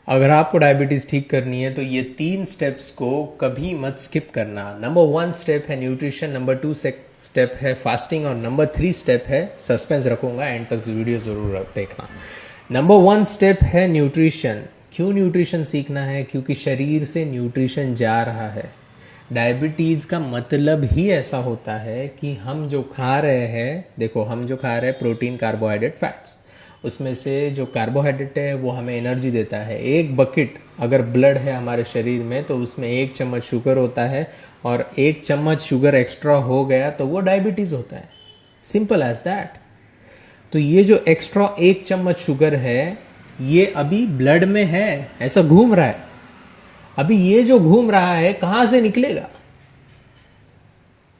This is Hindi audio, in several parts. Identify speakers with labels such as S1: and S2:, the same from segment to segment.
S1: अगर आपको डायबिटीज़ ठीक करनी है तो ये 3 स्टेप्स को कभी मत स्किप करना। नंबर 1 स्टेप है न्यूट्रिशन, नंबर 2 स्टेप है फास्टिंग और नंबर 3 स्टेप है, सस्पेंस रखूँगा, एंड तक वीडियो ज़रूर देखना। नंबर 1 स्टेप है न्यूट्रिशन। क्यों न्यूट्रिशन सीखना है? क्योंकि शरीर से न्यूट्रिशन जा रहा है। डायबिटीज़ का मतलब ही ऐसा होता है कि हम जो खा रहे हैं, देखो हम जो खा रहे हैं प्रोटीन, कार्बोहाइड्रेट, फैट्स, उसमें से जो कार्बोहाइड्रेट है वो हमें एनर्जी देता है। एक बकेट अगर ब्लड है हमारे शरीर में तो उसमें 1 चम्मच शुगर होता है, और 1 चम्मच शुगर एक्स्ट्रा हो गया तो वो डायबिटीज़ होता है। Simple as that. तो ये जो एक्स्ट्रा 1 चम्मच शुगर है ये अभी ब्लड में है, ऐसा घूम रहा है। अभी ये जो घूम रहा है कहाँ से निकलेगा?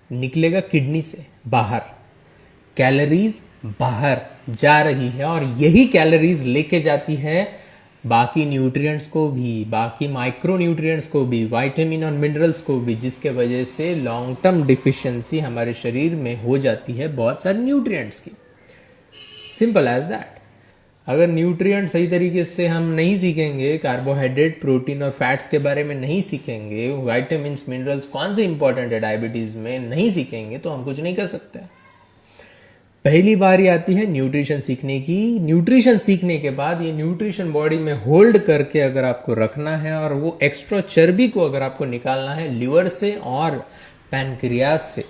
S1: निकलेगा किडनी से बाहर। कैलोरीज बाहर जा रही है और यही कैलोरीज लेके जाती है बाकी न्यूट्रिएंट्स को भी, बाकी माइक्रो न्यूट्रिएंट्स को भी, विटामिन और मिनरल्स को भी, जिसके वजह से लॉन्ग टर्म डिफिशिएंसी हमारे शरीर में हो जाती है बहुत सारे न्यूट्रिएंट्स की। Simple as that. अगर न्यूट्रिएंट सही तरीके से हम नहीं सीखेंगे, कार्बोहाइड्रेट, प्रोटीन और फैट्स के बारे में नहीं सीखेंगे, विटामिन मिनरल्स कौन से इंपॉर्टेंट है डायबिटीज़ में नहीं सीखेंगे, तो हम कुछ नहीं कर सकते। पहली बारी आती है न्यूट्रिशन सीखने की। न्यूट्रिशन सीखने के बाद ये न्यूट्रिशन बॉडी में होल्ड करके अगर आपको रखना है, और वो एक्स्ट्रा चर्बी को अगर आपको निकालना है लिवर से और पैनक्रियाज से,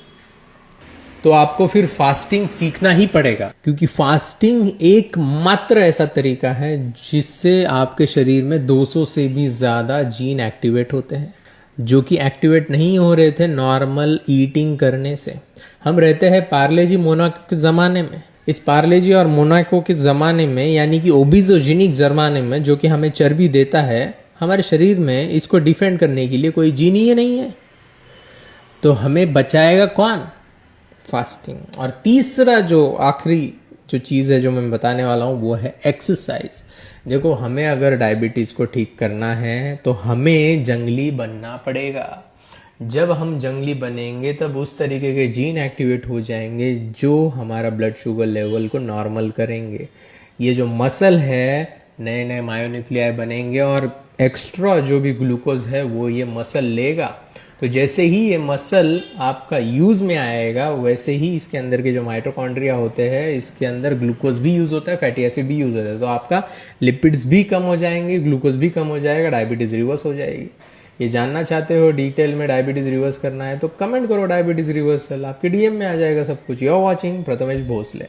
S1: तो आपको फिर फास्टिंग सीखना ही पड़ेगा। क्योंकि फास्टिंग एकमात्र ऐसा तरीका है जिससे आपके शरीर में 200 से भी ज़्यादा जीन एक्टिवेट होते हैं, जो कि एक्टिवेट नहीं हो रहे थे नॉर्मल ईटिंग करने से। हम रहते हैं पार्ले जी मोनाको के ज़माने में। इस पार्ले जी और मोनाको के ज़माने में, यानी कि ओबिजोजेनिक ज़माने में, जो कि हमें चर्बी देता है, हमारे शरीर में इसको डिफेंड करने के लिए कोई जीन ही नहीं है। तो हमें बचाएगा कौन? फास्टिंग। और तीसरा जो आखिरी जो चीज़ है जो मैं बताने वाला हूँ वो है एक्सरसाइज। देखो, हमें अगर डायबिटीज़ को ठीक करना है तो हमें जंगली बनना पड़ेगा। जब हम जंगली बनेंगे तब उस तरीके के जीन एक्टिवेट हो जाएंगे जो हमारा ब्लड शुगर लेवल को नॉर्मल करेंगे। ये जो मसल है, नए नए मायोन्यूक्लियाई बनेंगे और एक्स्ट्रा जो भी ग्लूकोज है वो ये मसल लेगा। तो जैसे ही ये मसल आपका यूज़ में आएगा वैसे ही इसके अंदर के जो माइटोकॉन्ड्रिया होते हैं, इसके अंदर ग्लूकोज भी यूज़ होता है, फैटी एसिड भी यूज़ होता है। तो आपका लिपिड्स भी कम हो जाएंगे, ग्लूकोज भी कम हो जाएगा, डायबिटीज़ रिवर्स हो जाएगी। ये जानना चाहते हो डिटेल में डायबिटीज़ रिवर्स करना है तो कमेंट करो डायबिटीज़ रिवर्सल, आपके डीएम में आ जाएगा सब कुछ। You are watching Prathamesh Bhosle.